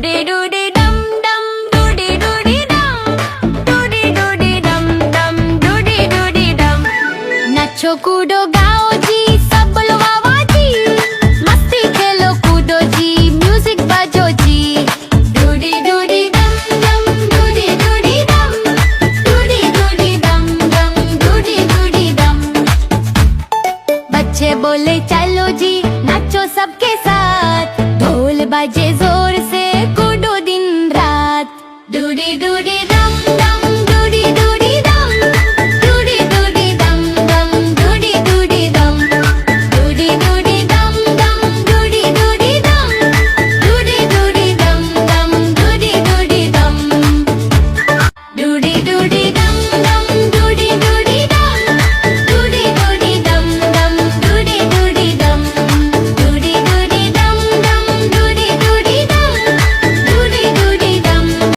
डूडी डूडी डम डम डूडी डूडी डम डूडी डूडी डम डम डूडी डूडी डम नाचो कूदो गाओ जी सब लो वावा जी मस्ती खेलो कूदो जी म्यूजिक बजो जी डूडी डूडी डम डम डूडी डूडी डम डूडी डूडी डम डम डूडी डूडी डम बच्चे बोले चलो जी नाचो सबके साथ ढोल बजे जोर से कूदो दिन रात डूडी डूडी